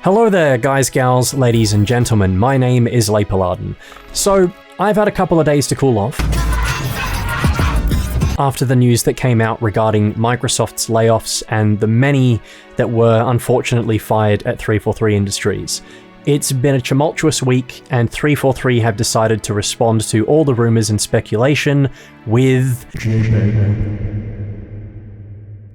Hello there, guys, gals, ladies and gentlemen, my name is Leipalarden. So, I've had a couple of days to cool off after the news that came out regarding Microsoft's layoffs and the many that were unfortunately fired at 343 Industries. It's been a tumultuous week, and 343 have decided to respond to all the rumours and speculation with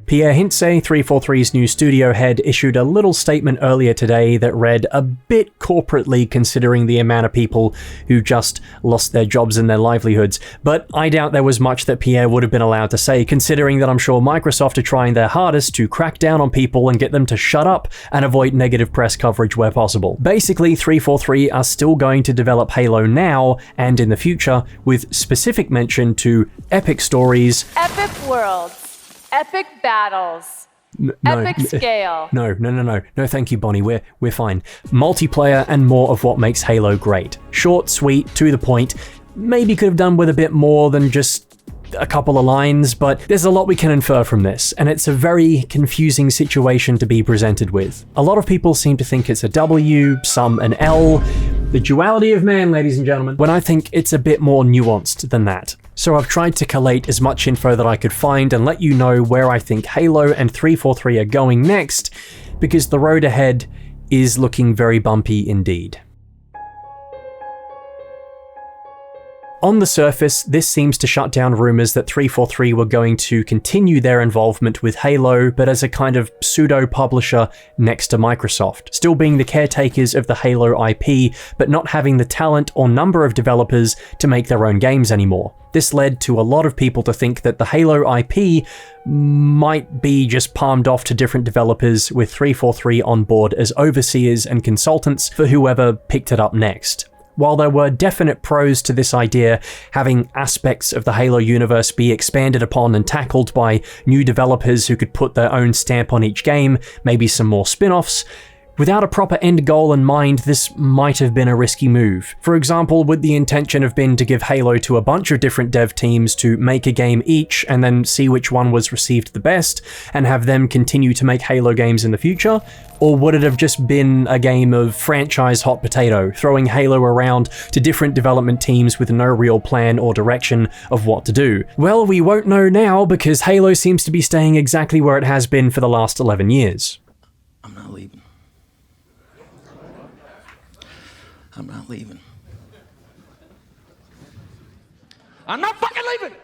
Pierre, 343's new studio head, issued a little statement earlier today that read a bit corporately considering the amount of people who just lost their jobs and their livelihoods, but I doubt there was much that Pierre would have been allowed to say, considering that I'm sure Microsoft are trying their hardest to crack down on people and get them to shut up and avoid negative press coverage where possible. Basically, 343 are still going to develop Halo now and in the future, with specific mention to epic stories, epic worlds, epic battles, epic scale. No, thank you, Bonnie, we're fine. Multiplayer and more of what makes Halo great. Short, sweet, to the point. Maybe could have done with a bit more than just a couple of lines, but there's a lot we can infer from this, and it's a very confusing situation to be presented with. A lot of people seem to think it's a W, some an L. The duality of man, ladies and gentlemen, when I think it's a bit more nuanced than that. So I've tried to collate as much info that I could find and let you know where I think Halo and 343 are going next, because the road ahead is looking very bumpy indeed. On the surface, this seems to shut down rumours that 343 were going to continue their involvement with Halo, but as a kind of pseudo-publisher next to Microsoft, still being the caretakers of the Halo IP, but not having the talent or number of developers to make their own games anymore. This led to a lot of people to think that the Halo IP might be just palmed off to different developers, with 343 on board as overseers and consultants for whoever picked it up next. While there were definite pros to this idea, having aspects of the Halo universe be expanded upon and tackled by new developers who could put their own stamp on each game, maybe some more spin-offs, without a proper end goal in mind, this might have been a risky move. For example, would the intention have been to give Halo to a bunch of different dev teams to make a game each and then see which one was received the best and have them continue to make Halo games in the future? Or would it have just been a game of franchise hot potato, throwing Halo around to different development teams with no real plan or direction of what to do? Well, we won't know now, because Halo seems to be staying exactly where it has been for the last 11 years. I'm not leaving. I'm not leaving. I'm not fucking leaving!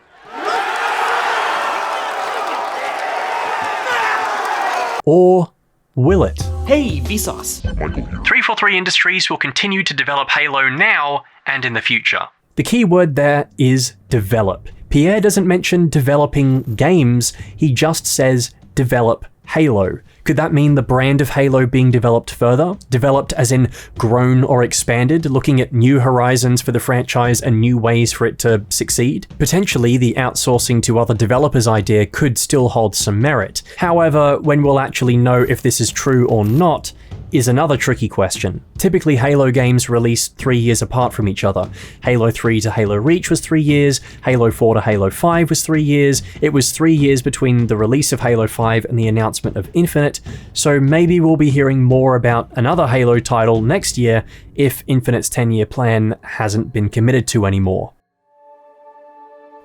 Or will it? Hey, Vsauce. 343 Industries will continue to develop Halo now and in the future. The key word there is develop. Pierre doesn't mention developing games, he just says develop Halo. Could that mean the brand of Halo being developed further? Developed as in grown or expanded, looking at new horizons for the franchise and new ways for it to succeed? Potentially, the outsourcing to other developers idea could still hold some merit. However, when we'll actually know if this is true or not is another tricky question. Typically, Halo games release 3 years apart from each other. Halo 3 to Halo Reach was 3 years, Halo 4 to Halo 5 was 3 years, it was 3 years between the release of Halo 5 and the announcement of Infinite, so maybe we'll be hearing more about another Halo title next year if Infinite's 10-year plan hasn't been committed to anymore.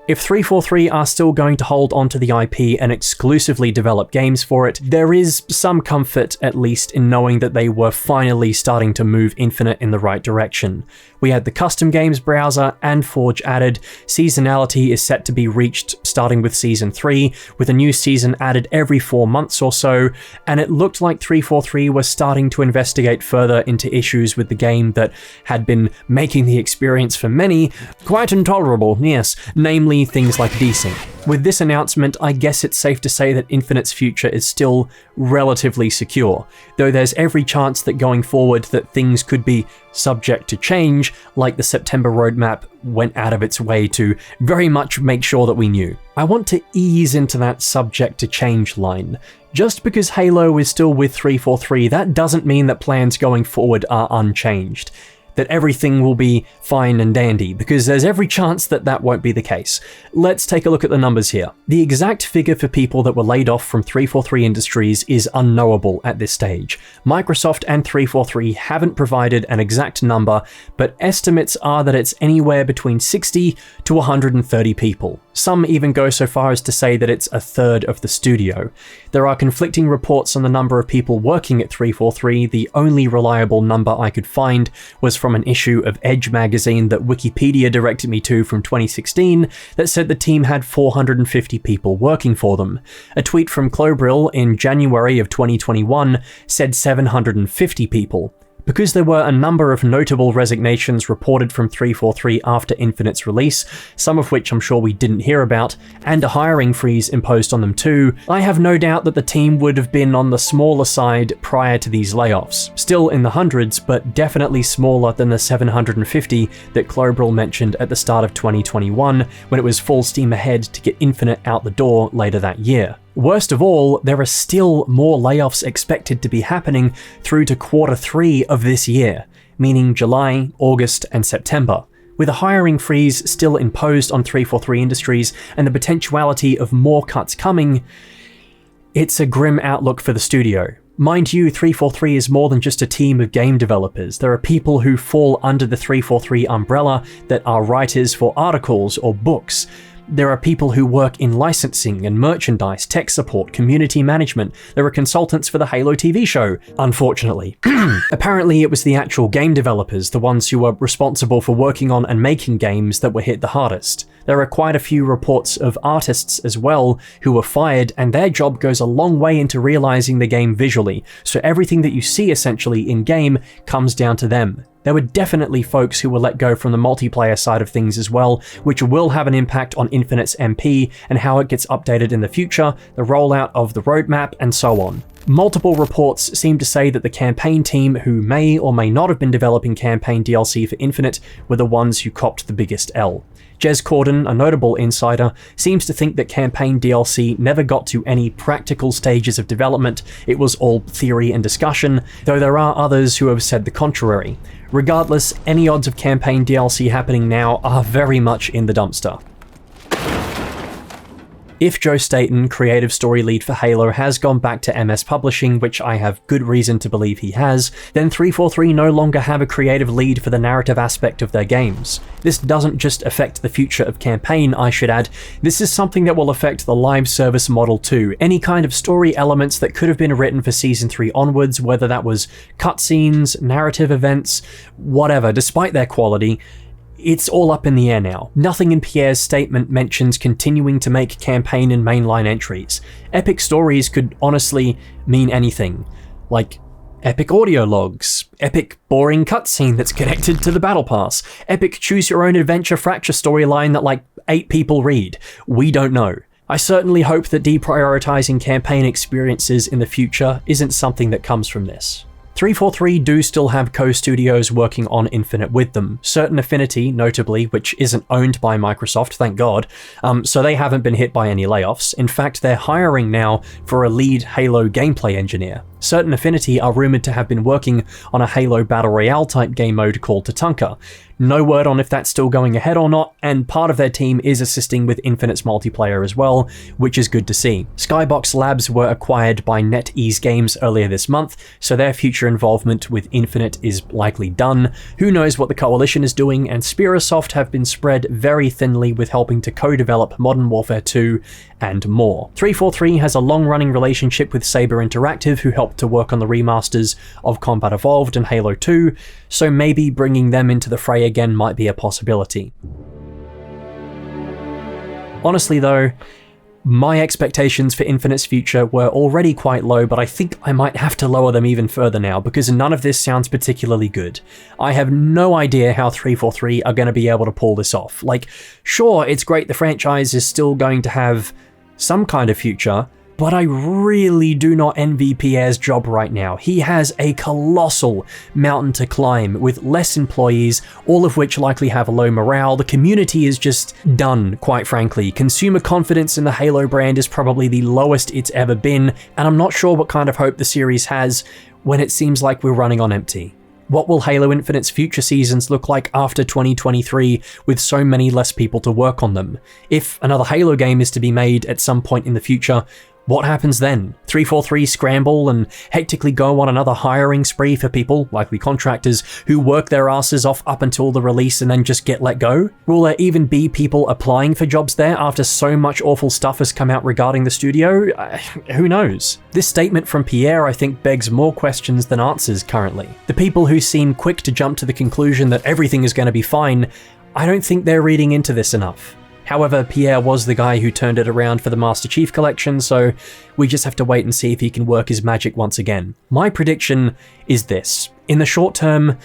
If 343 are still going to hold onto the IP and exclusively develop games for it, there is some comfort, at least, in knowing that they were finally starting to move Infinite in the right direction. We had the custom games browser and Forge added, seasonality is set to be reached starting with Season 3, with a new season added every 4 months or so, and it looked like 343 was starting to investigate further into issues with the game that had been making the experience for many quite intolerable, yes, namely things like desync. With this announcement, I guess it's safe to say that Infinite's future is still relatively secure, though there's every chance that going forward that things could be subject to change, like the September roadmap went out of its way to very much make sure that we knew. I want to ease into that subject to change line. Just because Halo is still with 343, that doesn't mean that plans going forward are unchanged. that everything will be fine and dandy, because there's every chance that that won't be the case. Let's take a look at the numbers here. The exact figure for people that were laid off from 343 Industries is unknowable at this stage. Microsoft and 343 haven't provided an exact number, but estimates are that it's anywhere between 60 to 130 people. Some even go so far as to say that it's a third of the studio. There are conflicting reports on the number of people working at 343. The only reliable number I could find was from an issue of Edge magazine that Wikipedia directed me to from 2016 that said the team had 450 people working for them. A tweet from Clobril in January of 2021 said 750 people. Because there were a number of notable resignations reported from 343 after Infinite's release, some of which I'm sure we didn't hear about, and a hiring freeze imposed on them too, I have no doubt that the team would have been on the smaller side prior to these layoffs. Still in the hundreds, but definitely smaller than the 750 that Clobril mentioned at the start of 2021, when it was full steam ahead to get Infinite out the door later that year. Worst of all, there are still more layoffs expected to be happening through to Q3 of this year, meaning July, August, and September. With a hiring freeze still imposed on 343 Industries and the potentiality of more cuts coming, it's a grim outlook for the studio. Mind you, 343 is more than just a team of game developers. There are people who fall under the 343 umbrella that are writers for articles or books. There are people who work in licensing and merchandise, tech support, community management. There are consultants for the Halo TV show, unfortunately. Apparently it was the actual game developers, the ones who were responsible for working on and making games, that were hit the hardest. There are quite a few reports of artists as well who were fired, and their job goes a long way into realizing the game visually, so everything that you see essentially in-game comes down to them. There were definitely folks who were let go from the multiplayer side of things as well, which will have an impact on Infinite's MP and how it gets updated in the future, the rollout of the roadmap, and so on. Multiple reports seem to say that the campaign team, who may or may not have been developing campaign DLC for Infinite, were the ones who copped the biggest L. Jez Corden, a notable insider, seems to think that campaign DLC never got to any practical stages of development. It was all theory and discussion, though there are others who have said the contrary. Regardless, any odds of campaign DLC happening now are very much in the dumpster. If Joe Staten, creative story lead for Halo, has gone back to MS Publishing, which I have good reason to believe he has, then 343 no longer have a creative lead for the narrative aspect of their games. This doesn't just affect the future of campaign, I should add, this is something that will affect the live service model too. Any kind of story elements that could have been written for Season 3 onwards, whether that was cutscenes, narrative events, whatever, despite their quality, it's all up in the air now. Nothing in Pierre's statement mentions continuing to make campaign and mainline entries. Epic stories could honestly mean anything. Like epic audio logs, epic boring cutscene that's connected to the battle pass, epic choose your own adventure fracture storyline that like 8 people read. We don't know. I certainly hope that deprioritizing campaign experiences in the future isn't something that comes from this. 343 do still have co-studios working on Infinite with them, Certain Affinity notably, which isn't owned by Microsoft, thank God, so they haven't been hit by any layoffs. In fact, they're hiring now for a lead Halo gameplay engineer. Certain Affinity are rumored to have been working on a Halo Battle Royale type game mode called Tatanka. No word on if that's still going ahead or not, and part of their team is assisting with Infinite's multiplayer as well, which is good to see. Skybox Labs were acquired by NetEase Games earlier this month, so their future involvement with Infinite is likely done. Who knows what the Coalition is doing, and Spirasoft have been spread very thinly with helping to co-develop Modern Warfare 2 and more. 343 has a long-running relationship with Saber Interactive, who helped to work on the remasters of Combat Evolved and Halo 2, so maybe bringing them into the fray again might be a possibility. Honestly though, my expectations for Infinite's future were already quite low, but I think I might have to lower them even further now because none of this sounds particularly good. I have no idea how 343 are going to be able to pull this off. Like, sure, it's great the franchise is still going to have some kind of future, but I really do not envy Pierre's job right now. He has a colossal mountain to climb with less employees, all of which likely have a low morale. The community is just done, quite frankly. Consumer confidence in the Halo brand is probably the lowest it's ever been, and I'm not sure what kind of hope the series has when it seems like we're running on empty. What will Halo Infinite's future seasons look like after 2023 with so many less people to work on them? If another Halo game is to be made at some point in the future, what happens then? 343 scramble and hectically go on another hiring spree for people, likely contractors, who work their asses off up until the release and then just get let go? Will there even be people applying for jobs there after so much awful stuff has come out regarding the studio? Who knows? This statement from Pierre, I think, begs more questions than answers currently. The people who seem quick to jump to the conclusion that everything is going to be fine, I don't think they're reading into this enough. However, Pierre was the guy who turned it around for the Master Chief Collection, so we just have to wait and see if he can work his magic once again. My prediction is this. In the short term,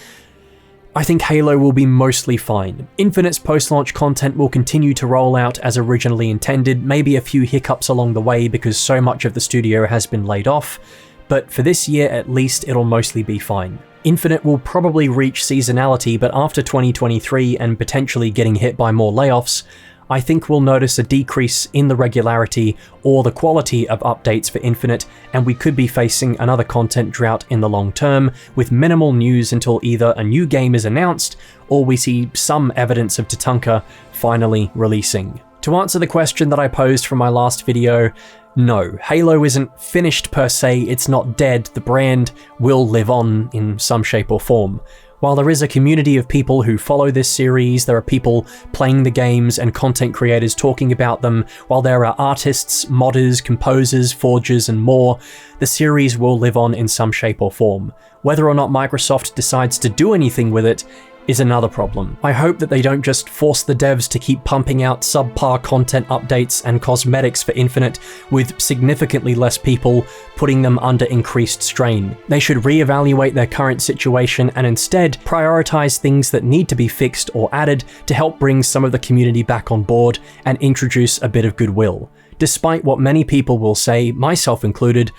I think Halo will be mostly fine. Infinite's post-launch content will continue to roll out as originally intended, maybe a few hiccups along the way because so much of the studio has been laid off, but for this year at least it'll mostly be fine. Infinite will probably reach seasonality, but after 2023 and potentially getting hit by more layoffs, I think we'll notice a decrease in the regularity or the quality of updates for Infinite, and we could be facing another content drought in the long term, with minimal news until either a new game is announced or we see some evidence of Tatanka finally releasing. To answer the question that I posed from my last video, no, Halo isn't finished per se, it's not dead, the brand will live on in some shape or form. While there is a community of people who follow this series, there are people playing the games and content creators talking about them, while there are artists, modders, composers, forgers, and more, the series will live on in some shape or form. Whether or not Microsoft decides to do anything with it is another problem. I hope that they don't just force the devs to keep pumping out subpar content updates and cosmetics for Infinite with significantly less people, putting them under increased strain. They should reevaluate their current situation and instead prioritize things that need to be fixed or added to help bring some of the community back on board and introduce a bit of goodwill. Despite what many people will say, myself included,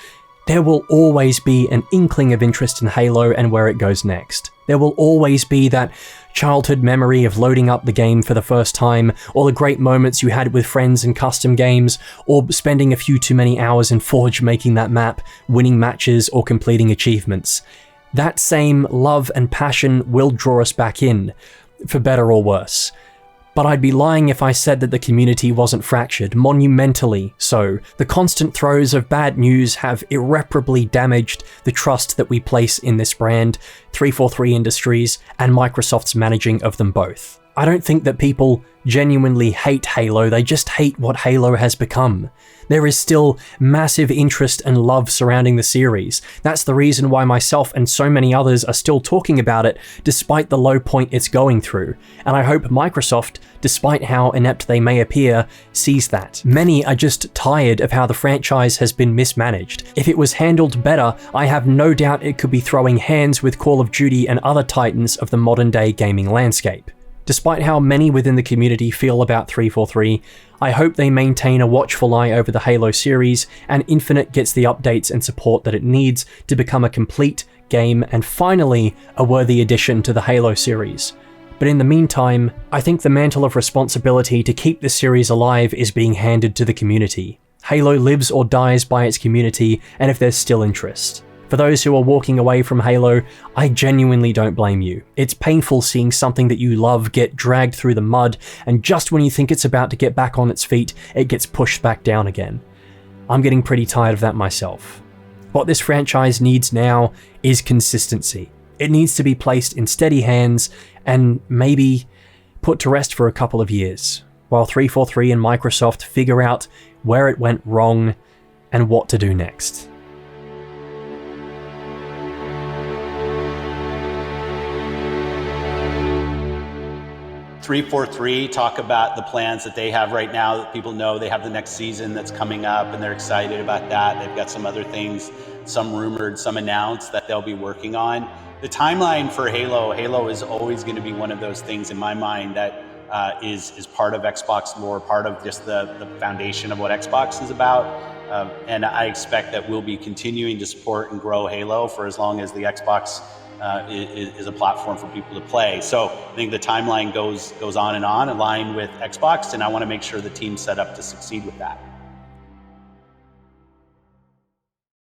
there will always be an inkling of interest in Halo and where it goes next. There will always be that childhood memory of loading up the game for the first time, or the great moments you had with friends in custom games, or spending a few too many hours in Forge making that map, winning matches, or completing achievements. That same love and passion will draw us back in, for better or worse. But I'd be lying if I said that the community wasn't fractured, monumentally so. The constant throes of bad news have irreparably damaged the trust that we place in this brand, 343 Industries, and Microsoft's managing of them both. I don't think that people genuinely hate Halo, they just hate what Halo has become. There is still massive interest and love surrounding the series. That's the reason why myself and so many others are still talking about it despite the low point it's going through. And I hope Microsoft, despite how inept they may appear, sees that. Many are just tired of how the franchise has been mismanaged. If it was handled better, I have no doubt it could be throwing hands with Call of Duty and other titans of the modern day gaming landscape. Despite how many within the community feel about 343, I hope they maintain a watchful eye over the Halo series and Infinite gets the updates and support that it needs to become a complete game and finally a worthy addition to the Halo series. But in the meantime, I think the mantle of responsibility to keep the series alive is being handed to the community. Halo lives or dies by its community, and if there's still interest. For those who are walking away from Halo, I genuinely don't blame you. It's painful seeing something that you love get dragged through the mud, and just when you think it's about to get back on its feet, it gets pushed back down again. I'm getting pretty tired of that myself. What this franchise needs now is consistency. It needs to be placed in steady hands and maybe put to rest for a couple of years, while 343 and Microsoft figure out where it went wrong and what to do next. 343 talk about the plans that they have right now that people know they have the next season that's coming up and they're excited about that. They've got some other things, some rumored, some announced that they'll be working on. The timeline for Halo is always going to be one of those things in my mind that is part of Xbox lore, part of just the foundation of what Xbox is about. And I expect that we'll be continuing to support and grow Halo for as long as the Xbox is a platform for people to play. So I think the timeline goes on and on, aligned with Xbox, and I want to make sure the team's set up to succeed with that.